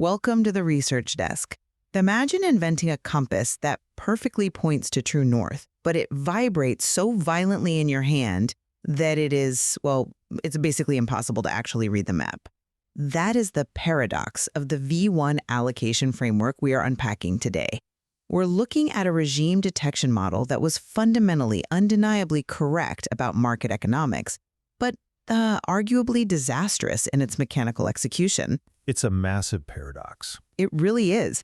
Welcome to the research desk. Imagine inventing a compass that perfectly points to true north, but it vibrates so violently in your hand that it's basically impossible to actually read the map. That is the paradox of the V1 allocation framework we are unpacking today. We're looking at a regime detection model that was fundamentally, undeniably correct about market economics, but arguably disastrous in its mechanical execution. It's a massive paradox. It really is.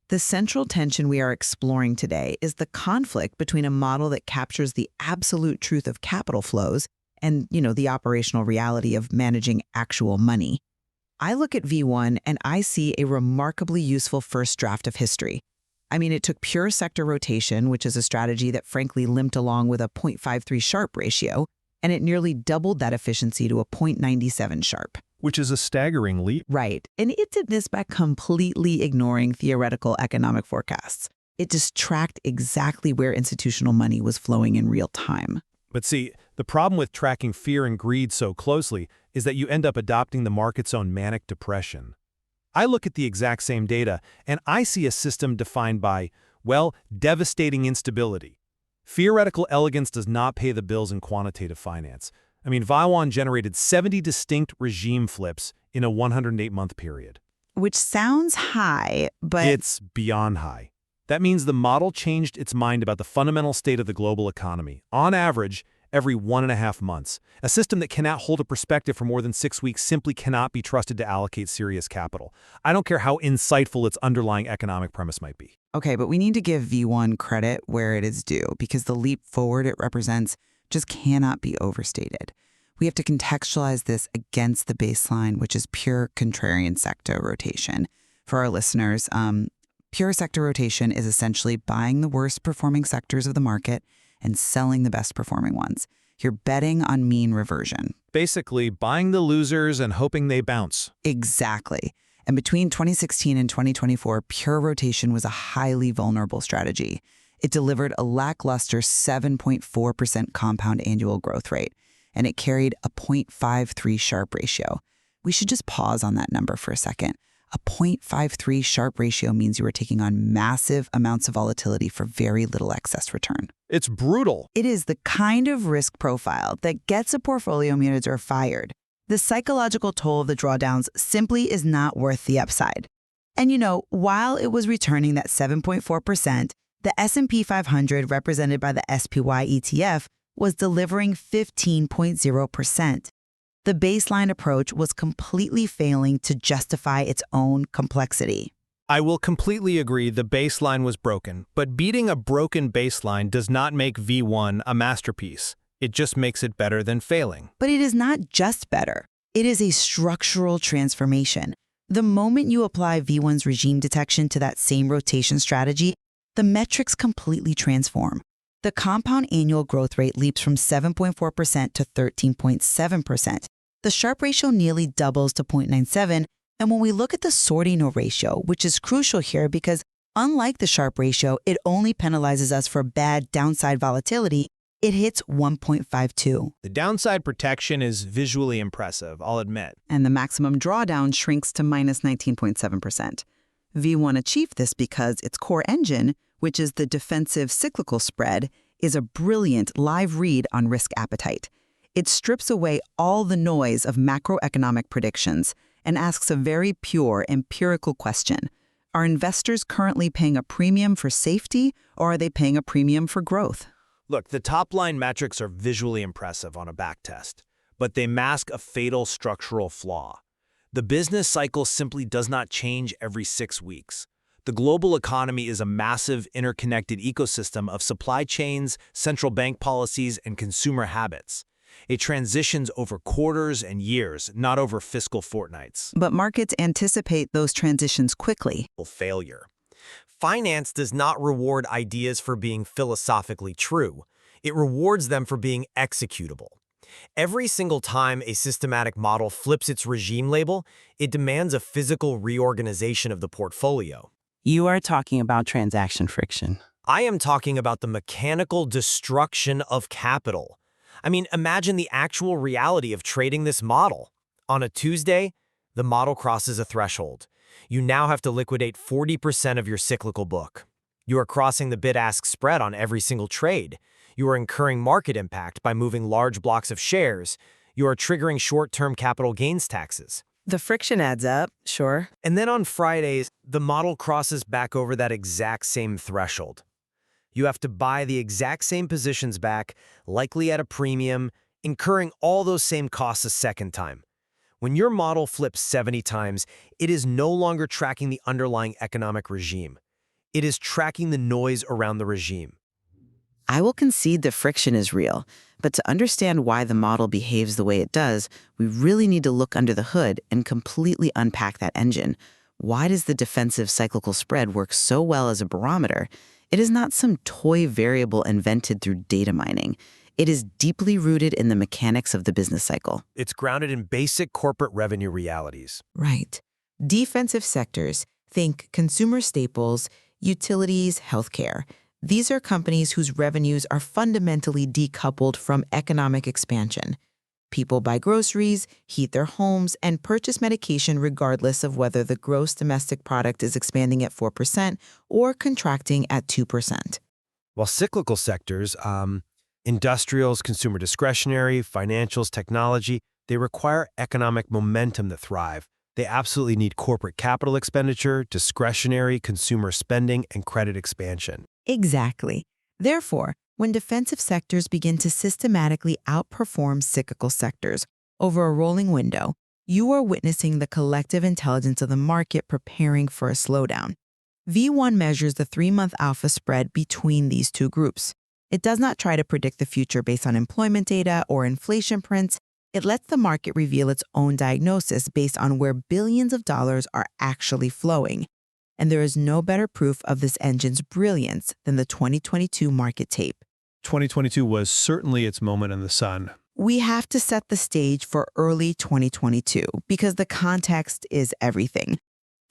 The central tension we are exploring today is the conflict between a model that captures the absolute truth of capital flows and, the operational reality of managing actual money. I look at V1 and I see a remarkably useful first draft of history. It took pure sector rotation, which is a strategy that frankly limped along with a 0.53 Sharpe ratio, and it nearly doubled that efficiency to a 0.97 Sharpe. Which is a staggering leap. Right. And it did this by completely ignoring theoretical economic forecasts. It just tracked exactly where institutional money was flowing in real time. But see, the problem with tracking fear and greed so closely is that you end up adopting the market's own manic depression. I look at the exact same data, and I see a system defined by, devastating instability. Theoretical elegance does not pay the bills in quantitative finance. V1 generated 70 distinct regime flips in a 108-month period. Which sounds high, but it's beyond high. That means the model changed its mind about the fundamental state of the global economy, on average, every 1.5 months. A system that cannot hold a perspective for more than 6 weeks simply cannot be trusted to allocate serious capital. I don't care how insightful its underlying economic premise might be. Okay, but we need to give V1 credit where it is due, because the leap forward it represents just cannot be overstated. We have to contextualize this against the baseline, which is pure contrarian sector rotation. For our listeners, pure sector rotation is essentially buying the worst performing sectors of the market and selling the best performing ones. You're betting on mean reversion. Basically, buying the losers and hoping they bounce. Exactly. And between 2016 and 2024, pure rotation was a highly vulnerable strategy. It delivered a lackluster 7.4% compound annual growth rate, and it carried a 0.53 Sharpe ratio. We should just pause on that number for a second. A 0.53 Sharpe ratio means you are taking on massive amounts of volatility for very little excess return. It's brutal. It is the kind of risk profile that gets a portfolio manager fired. The psychological toll of the drawdowns simply is not worth the upside. And while it was returning that 7.4%, the S&P 500, represented by the SPY ETF, was delivering 15.0%. The baseline approach was completely failing to justify its own complexity. I will completely agree the baseline was broken, but beating a broken baseline does not make V1 a masterpiece. It just makes it better than failing. But it is not just better. It is a structural transformation. The moment you apply V1's regime detection to that same rotation strategy, the metrics completely transform. The compound annual growth rate leaps from 7.4% to 13.7%. The Sharpe ratio nearly doubles to 0.97. And when we look at the sorting ratio, which is crucial here because unlike the Sharpe ratio, it only penalizes us for bad downside volatility, it hits 1.52. The downside protection is visually impressive, I'll admit. And the maximum drawdown shrinks to minus 19.7%. V1 achieved this because its core engine, which is the defensive-cyclical spread, is a brilliant live read on risk appetite. It strips away all the noise of macroeconomic predictions and asks a very pure empirical question. Are investors currently paying a premium for safety, or are they paying a premium for growth? Look, the top-line metrics are visually impressive on a backtest, but they mask a fatal structural flaw. The business cycle simply does not change every 6 weeks. The global economy is a massive, interconnected ecosystem of supply chains, central bank policies, and consumer habits. It transitions over quarters and years, not over fiscal fortnights. But markets anticipate those transitions quickly. Failure. Finance does not reward ideas for being philosophically true. It rewards them for being executable. Every single time a systematic model flips its regime label, it demands a physical reorganization of the portfolio. You are talking about transaction friction. I am talking about the mechanical destruction of capital. Imagine the actual reality of trading this model. On a Tuesday, the model crosses a threshold. You now have to liquidate 40% of your cyclical book. You are crossing the bid-ask spread on every single trade. You are incurring market impact by moving large blocks of shares. You are triggering short-term capital gains taxes. The friction adds up, sure. And then on Fridays, the model crosses back over that exact same threshold. You have to buy the exact same positions back, likely at a premium, incurring all those same costs a second time. When your model flips 70 times, it is no longer tracking the underlying economic regime. It is tracking the noise around the regime. I will concede the friction is real, but to understand why the model behaves the way it does, we really need to look under the hood and completely unpack that engine. Why does the defensive cyclical spread work so well as a barometer? It is not some toy variable invented through data mining. It is deeply rooted in the mechanics of the business cycle. It's grounded in basic corporate revenue realities. Right. Defensive sectors, think consumer staples, utilities, healthcare. These are companies whose revenues are fundamentally decoupled from economic expansion. People buy groceries, heat their homes, and purchase medication regardless of whether the gross domestic product is expanding at 4% or contracting at 2%. While cyclical sectors, industrials, consumer discretionary, financials, technology, they require economic momentum to thrive. They absolutely need corporate capital expenditure, discretionary consumer spending, and credit expansion. Exactly. Therefore, when defensive sectors begin to systematically outperform cyclical sectors over a rolling window, you are witnessing the collective intelligence of the market preparing for a slowdown. V1 measures the 3-month alpha spread between these two groups. It does not try to predict the future based on employment data or inflation prints. It lets the market reveal its own diagnosis based on where billions of dollars are actually flowing. And there is no better proof of this engine's brilliance than the 2022 market tape. 2022 was certainly its moment in the sun. We have to set the stage for early 2022 because the context is everything.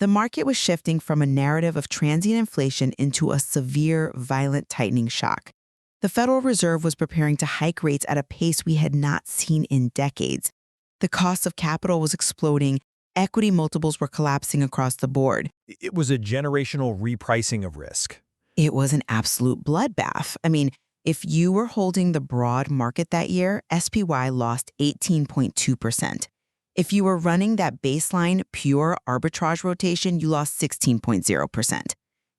The market was shifting from a narrative of transient inflation into a severe, violent tightening shock. The Federal Reserve was preparing to hike rates at a pace we had not seen in decades. The cost of capital was exploding. Equity multiples were collapsing across the board. It was a generational repricing of risk. It was an absolute bloodbath. I mean, if you were holding the broad market that year, SPY lost 18.2%. If you were running that baseline pure arbitrage rotation, you lost 16.0%.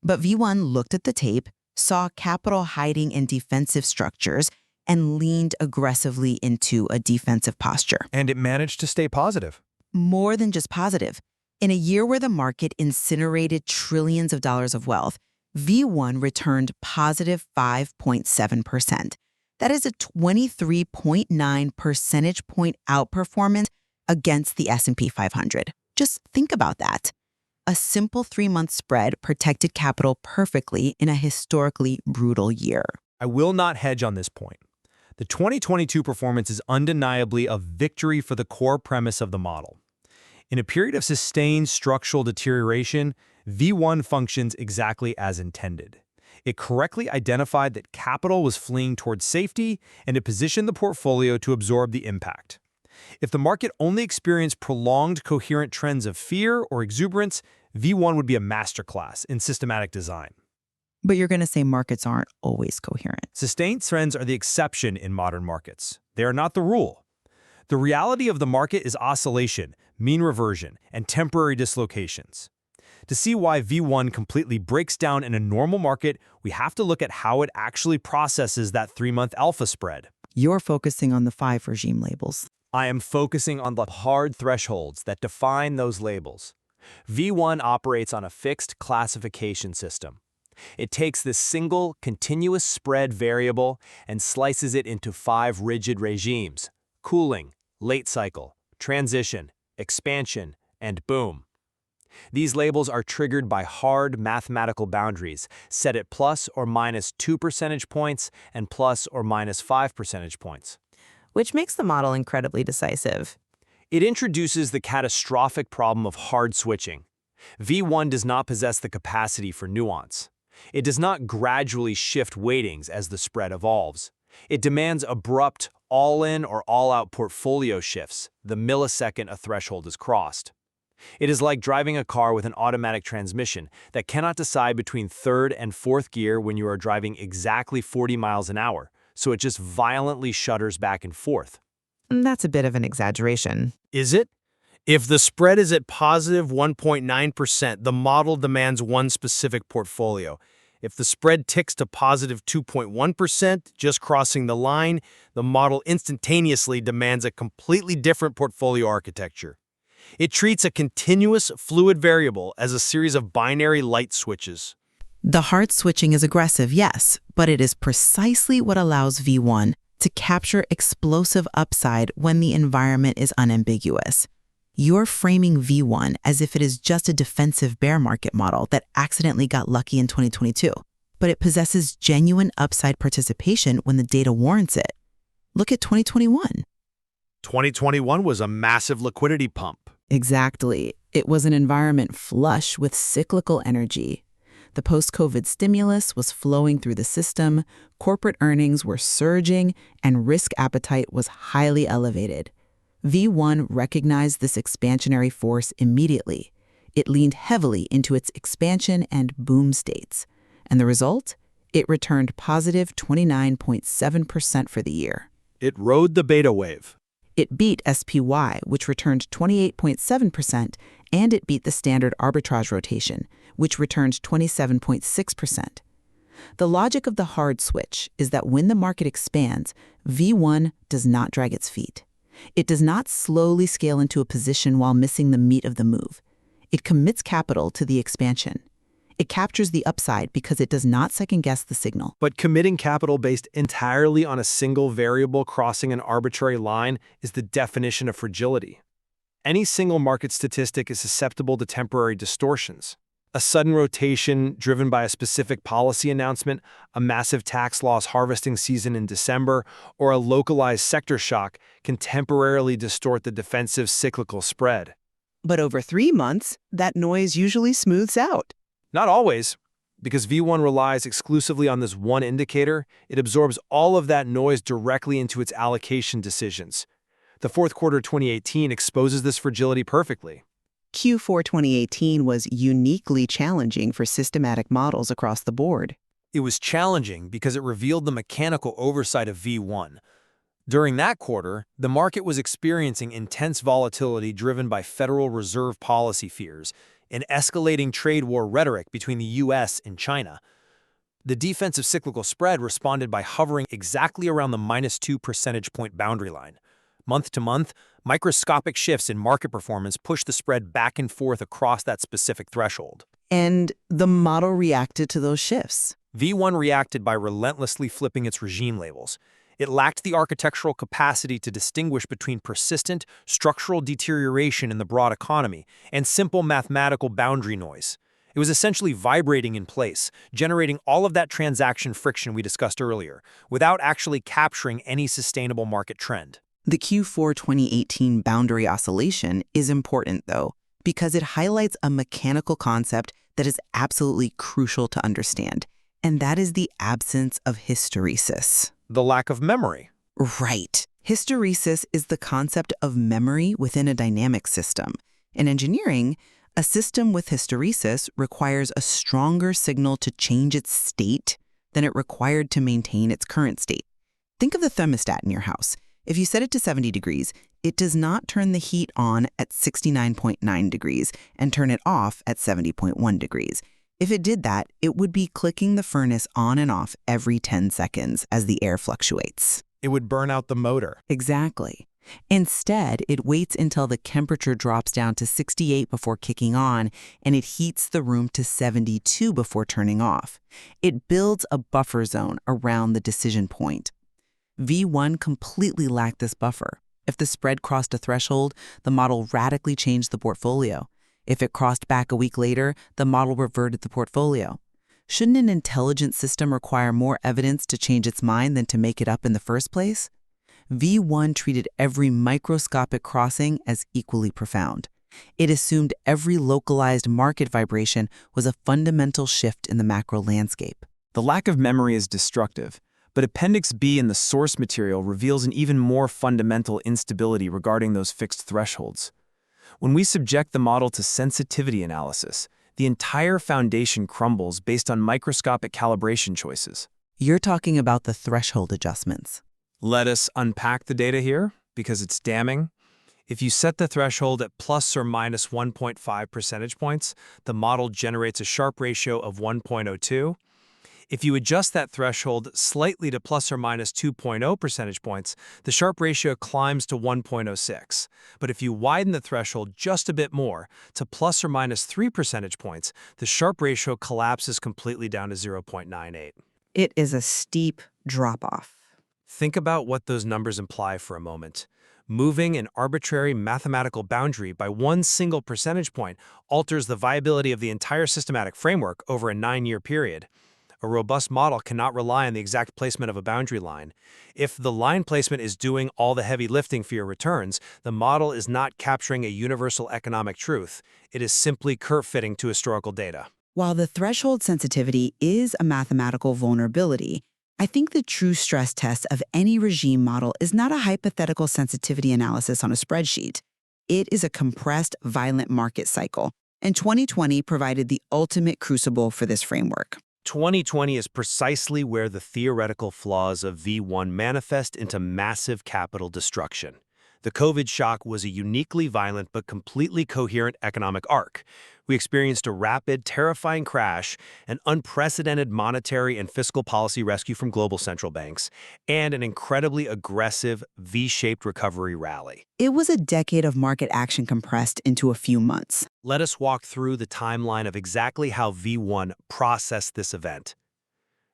But V1 looked at the tape, saw capital hiding in defensive structures, and leaned aggressively into a defensive posture. And it managed to stay positive. More than just positive. In a year where the market incinerated trillions of dollars of wealth, V1 returned positive 5.7%. That is a 23.9 percentage point outperformance against the S&P 500. Just think about that. A simple 3-month spread protected capital perfectly in a historically brutal year. I will not hedge on this point. The 2022 performance is undeniably a victory for the core premise of the model. In a period of sustained structural deterioration, V1 functions exactly as intended. It correctly identified that capital was fleeing towards safety, and it positioned the portfolio to absorb the impact. If the market only experienced prolonged coherent trends of fear or exuberance, V1 would be a masterclass in systematic design. But you're going to say markets aren't always coherent. Sustained trends are the exception in modern markets. They are not the rule. The reality of the market is oscillation, mean reversion, and temporary dislocations. To see why V1 completely breaks down in a normal market, we have to look at how it actually processes that 3-month alpha spread. You're focusing on the 5 regime labels. I am focusing on the hard thresholds that define those labels. V1 operates on a fixed classification system. It takes this single, continuous spread variable and slices it into 5 rigid regimes: cooling, late cycle, transition, expansion, and boom. These labels are triggered by hard mathematical boundaries set at plus or minus 2 percentage points and plus or minus 5 percentage points. Which makes the model incredibly decisive. It introduces the catastrophic problem of hard switching. V1 does not possess the capacity for nuance. It does not gradually shift weightings as the spread evolves. It demands abrupt, all-in or all-out portfolio shifts the millisecond a threshold is crossed. It is like driving a car with an automatic transmission that cannot decide between third and fourth gear when you are driving exactly 40 miles an hour, so it just violently shudders back and forth. That's a bit of an exaggeration. Is it? If the spread is at positive 1.9%, the model demands one specific portfolio. If the spread ticks to positive 2.1%, just crossing the line, the model instantaneously demands a completely different portfolio architecture. It treats a continuous, fluid variable as a series of binary light switches. The hard switching is aggressive, yes, but it is precisely what allows V1 to capture explosive upside when the environment is unambiguous. You're framing V1 as if it is just a defensive bear market model that accidentally got lucky in 2022, but it possesses genuine upside participation when the data warrants it. Look at 2021. 2021 was a massive liquidity pump. Exactly. It was an environment flush with cyclical energy. The post-COVID stimulus was flowing through the system, corporate earnings were surging, and risk appetite was highly elevated. V1 recognized this expansionary force immediately. It leaned heavily into its expansion and boom states. And the result? It returned positive 29.7% for the year. It rode the beta wave. It beat SPY, which returned 28.7%, and it beat the standard arbitrage rotation, which returned 27.6%. The logic of the hard switch is that when the market expands, V1 does not drag its feet. It does not slowly scale into a position while missing the meat of the move. It commits capital to the expansion. It captures the upside because it does not second-guess the signal. But committing capital based entirely on a single variable crossing an arbitrary line is the definition of fragility. Any single market statistic is susceptible to temporary distortions. A sudden rotation driven by a specific policy announcement, a massive tax loss harvesting season in December, or a localized sector shock can temporarily distort the defensive cyclical spread. But over 3 months, that noise usually smooths out. Not always. Because V1 relies exclusively on this one indicator, it absorbs all of that noise directly into its allocation decisions. The fourth quarter 2018 exposes this fragility perfectly. Q4 2018 was uniquely challenging for systematic models across the board. It was challenging because it revealed the mechanical oversight of V1. During that quarter, the market was experiencing intense volatility driven by Federal Reserve policy fears and escalating trade war rhetoric between the US and China. The defensive cyclical spread responded by hovering exactly around the -2 percentage point boundary line. Month to month, microscopic shifts in market performance pushed the spread back and forth across that specific threshold. And the model reacted to those shifts. V1 reacted by relentlessly flipping its regime labels. It lacked the architectural capacity to distinguish between persistent, structural deterioration in the broad economy and simple mathematical boundary noise. It was essentially vibrating in place, generating all of that transaction friction we discussed earlier, without actually capturing any sustainable market trend. The Q4 2018 boundary oscillation is important, though, because it highlights a mechanical concept that is absolutely crucial to understand, and that is the absence of hysteresis. The lack of memory. Right. Hysteresis is the concept of memory within a dynamic system. In engineering, a system with hysteresis requires a stronger signal to change its state than it required to maintain its current state. Think of the thermostat in your house. If you set it to 70 degrees, it does not turn the heat on at 69.9 degrees and turn it off at 70.1 degrees. If it did that, it would be clicking the furnace on and off every 10 seconds as the air fluctuates. It would burn out the motor. Exactly. Instead, it waits until the temperature drops down to 68 before kicking on, and it heats the room to 72 before turning off. It builds a buffer zone around the decision point. V1 completely lacked this buffer. If the spread crossed a threshold, the model radically changed the portfolio. If it crossed back a week later, the model reverted the portfolio. Shouldn't an intelligent system require more evidence to change its mind than to make it up in the first place? V1 treated every microscopic crossing as equally profound. It assumed every localized market vibration was a fundamental shift in the macro landscape. The lack of memory is destructive, but Appendix B in the source material reveals an even more fundamental instability regarding those fixed thresholds. When we subject the model to sensitivity analysis, the entire foundation crumbles based on microscopic calibration choices. You're talking about the threshold adjustments. Let us unpack the data here, because it's damning. If you set the threshold at plus or minus 1.5 percentage points, the model generates a Sharpe ratio of 1.02. If you adjust that threshold slightly to plus or minus 2.0 percentage points, the Sharpe ratio climbs to 1.06. But if you widen the threshold just a bit more, to plus or minus 3 percentage points, the Sharpe ratio collapses completely down to 0.98. It is a steep drop-off. Think about what those numbers imply for a moment. Moving an arbitrary mathematical boundary by one single percentage point alters the viability of the entire systematic framework over a 9-year period. A robust model cannot rely on the exact placement of a boundary line. If the line placement is doing all the heavy lifting for your returns, the model is not capturing a universal economic truth. It is simply curve-fitting to historical data. While the threshold sensitivity is a mathematical vulnerability, I think the true stress test of any regime model is not a hypothetical sensitivity analysis on a spreadsheet. It is a compressed, violent market cycle, and 2020 provided the ultimate crucible for this framework. 2020 is precisely where the theoretical flaws of V1 manifest into massive capital destruction. The COVID shock was a uniquely violent but completely coherent economic arc. We experienced a rapid, terrifying crash, an unprecedented monetary and fiscal policy rescue from global central banks, and an incredibly aggressive V-shaped recovery rally. It was a decade of market action compressed into a few months. Let us walk through the timeline of exactly how V1 processed this event.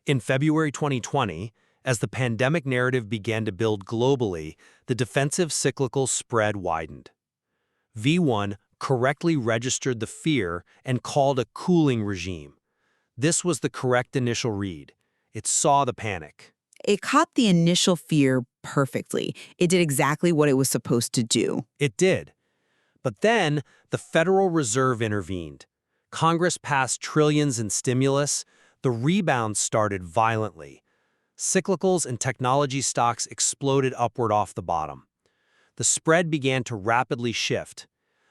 In February 2020, as the pandemic narrative began to build globally, the defensive-cyclical spread widened. V1 correctly registered the fear and called a cooling regime. This was the correct initial read. It saw the panic. It caught the initial fear perfectly. It did exactly what it was supposed to do. It did. But then the Federal Reserve intervened. Congress passed trillions in stimulus. The rebound started violently. Cyclicals and technology stocks exploded upward off the bottom. The spread began to rapidly shift.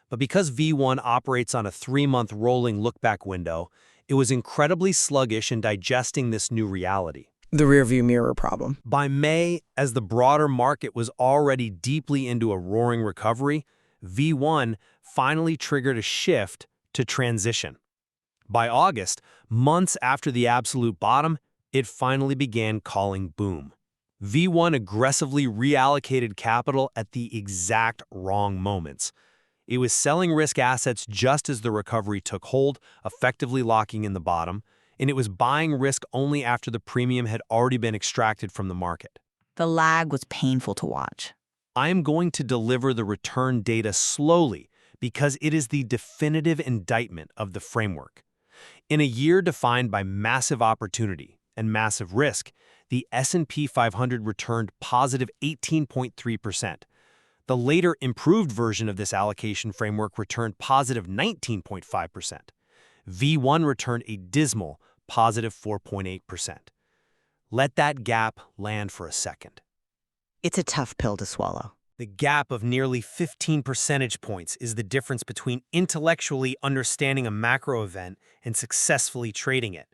But because V1 operates on a 3-month rolling look-back window, it was incredibly sluggish in digesting this new reality. The rearview mirror problem. By May, as the broader market was already deeply into a roaring recovery, V1 finally triggered a shift to transition. By August, months after the absolute bottom, it finally began calling boom. V1 aggressively reallocated capital at the exact wrong moments. It was selling risk assets just as the recovery took hold, effectively locking in the bottom, and it was buying risk only after the premium had already been extracted from the market. The lag was painful to watch. I am going to deliver the return data slowly because it is the definitive indictment of the framework. In a year defined by massive opportunity and massive risk, the S&P 500 returned positive 18.3%. The later improved version of this allocation framework returned positive 19.5%. V1 returned a dismal positive 4.8%. Let that gap land for a second. It's a tough pill to swallow. The gap of nearly 15 percentage points is the difference between intellectually understanding a macro event and successfully trading it.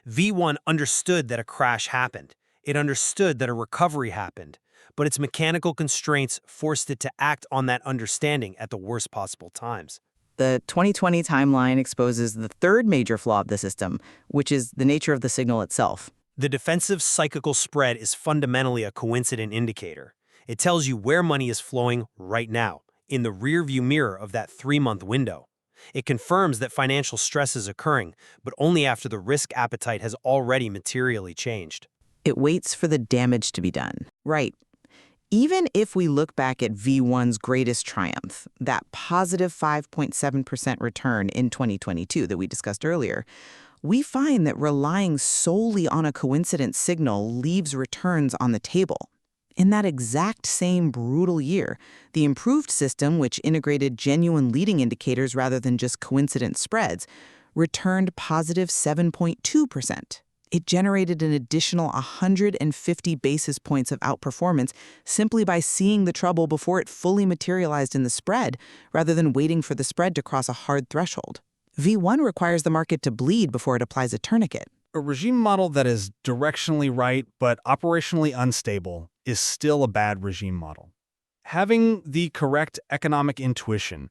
V1 understood that a crash happened. It understood that a recovery happened. But its mechanical constraints forced it to act on that understanding at the worst possible times. The 2020 timeline exposes the third major flaw of the system, which is the nature of the signal itself. The defensive-cyclical spread is fundamentally a coincident indicator. It tells you where money is flowing right now, in the rearview mirror of that 3-month window. It confirms that financial stress is occurring, but only after the risk appetite has already materially changed. It waits for the damage to be done. Right. Even if we look back at V1's greatest triumph, that positive 5.7% return in 2022 that we discussed earlier, we find that relying solely on a coincident signal leaves returns on the table. In that exact same brutal year, the improved system, which integrated genuine leading indicators rather than just coincident spreads, returned positive 7.2%. It generated an additional 150 basis points of outperformance simply by seeing the trouble before it fully materialized in the spread, rather than waiting for the spread to cross a hard threshold. V1 requires the market to bleed before it applies a tourniquet. A regime model that is directionally right but operationally unstable is still a bad regime model. Having the correct economic intuition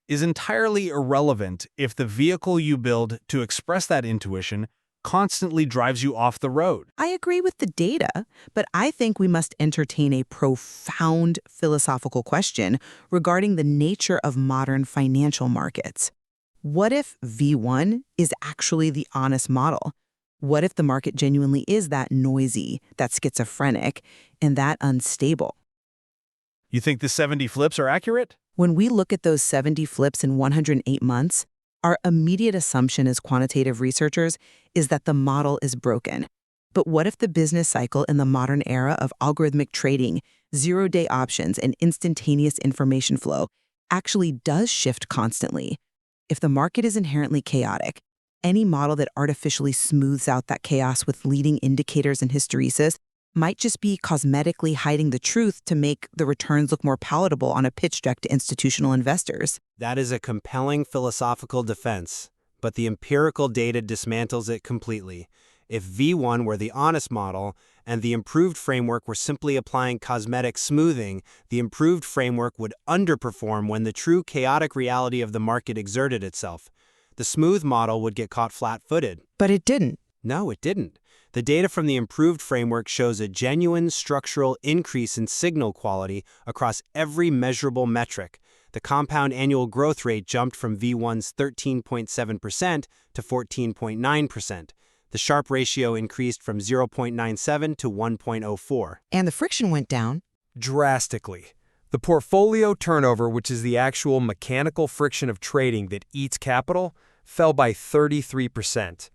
is entirely irrelevant if the vehicle you build to express that intuition constantly drives you off the road. I agree with the data, but I think we must entertain a profound philosophical question regarding the nature of modern financial markets. What if V1 is actually the honest model? What if the market genuinely is that noisy, that schizophrenic, and that unstable? You think the 70 flips are accurate? When we look at those 70 flips in 108 months, our immediate assumption as quantitative researchers is that the model is broken. But what if the business cycle in the modern era of algorithmic trading, zero-day options, and instantaneous information flow actually does shift constantly? If the market is inherently chaotic, any model that artificially smooths out that chaos with leading indicators and hysteresis might just be cosmetically hiding the truth to make the returns look more palatable on a pitch deck to institutional investors. That is a compelling philosophical defense, but the empirical data dismantles it completely. If V1 were the honest model and the improved framework were simply applying cosmetic smoothing, the improved framework would underperform when the true chaotic reality of the market exerted itself. The smooth model would get caught flat-footed. But it didn't. No, it didn't. The data from the improved framework shows a genuine structural increase in signal quality across every measurable metric. The compound annual growth rate jumped from V1's 13.7% to 14.9%. The Sharpe ratio increased from 0.97 to 1.04. And the friction went down. Drastically. The portfolio turnover, which is the actual mechanical friction of trading that eats capital, fell by 33%.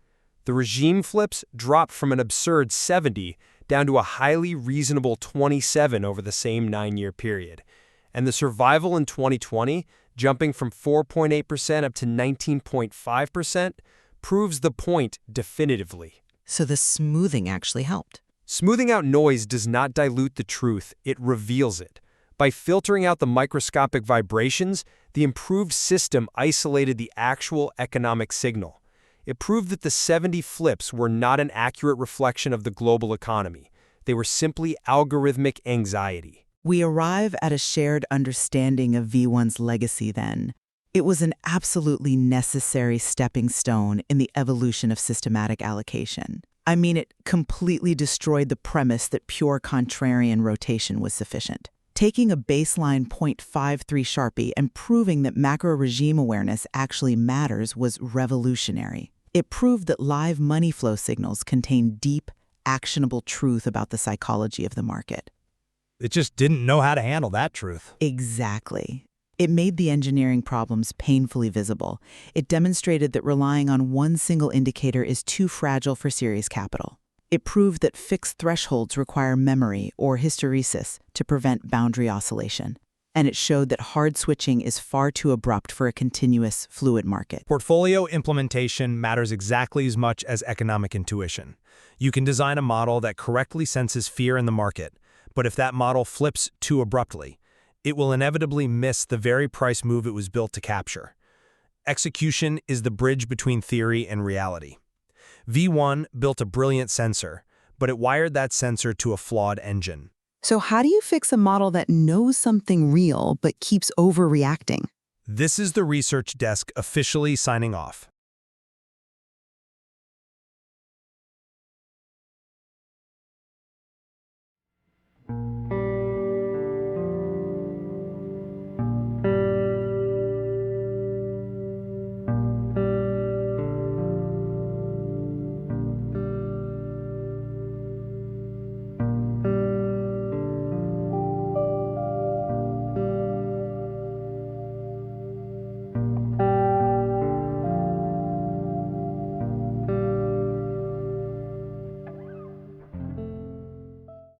The regime flips dropped from an absurd 70 down to a highly reasonable 27 over the same 9-year period. And the survival in 2020, jumping from 4.8% up to 19.5%, proves the point definitively. So the smoothing actually helped. Smoothing out noise does not dilute the truth, it reveals it. By filtering out the microscopic vibrations, the improved system isolated the actual economic signal. It proved that the 70 flips were not an accurate reflection of the global economy. They were simply algorithmic anxiety. We arrive at a shared understanding of V1's legacy then. It was an absolutely necessary stepping stone in the evolution of systematic allocation. I mean, it completely destroyed the premise that pure contrarian rotation was sufficient. Taking a baseline 0.53 Sharpe and proving that macro regime awareness actually matters was revolutionary. It proved that live money flow signals contain deep, actionable truth about the psychology of the market. It just didn't know how to handle that truth. Exactly. It made the engineering problems painfully visible. It demonstrated that relying on one single indicator is too fragile for serious capital. It proved that fixed thresholds require memory or hysteresis to prevent boundary oscillation. And it showed that hard switching is far too abrupt for a continuous, fluid market. Portfolio implementation matters exactly as much as economic intuition. You can design a model that correctly senses fear in the market, but if that model flips too abruptly, it will inevitably miss the very price move it was built to capture. Execution is the bridge between theory and reality. V1 built a brilliant sensor, but it wired that sensor to a flawed engine. So how do you fix a model that knows something real but keeps overreacting? This is the research desk officially signing off.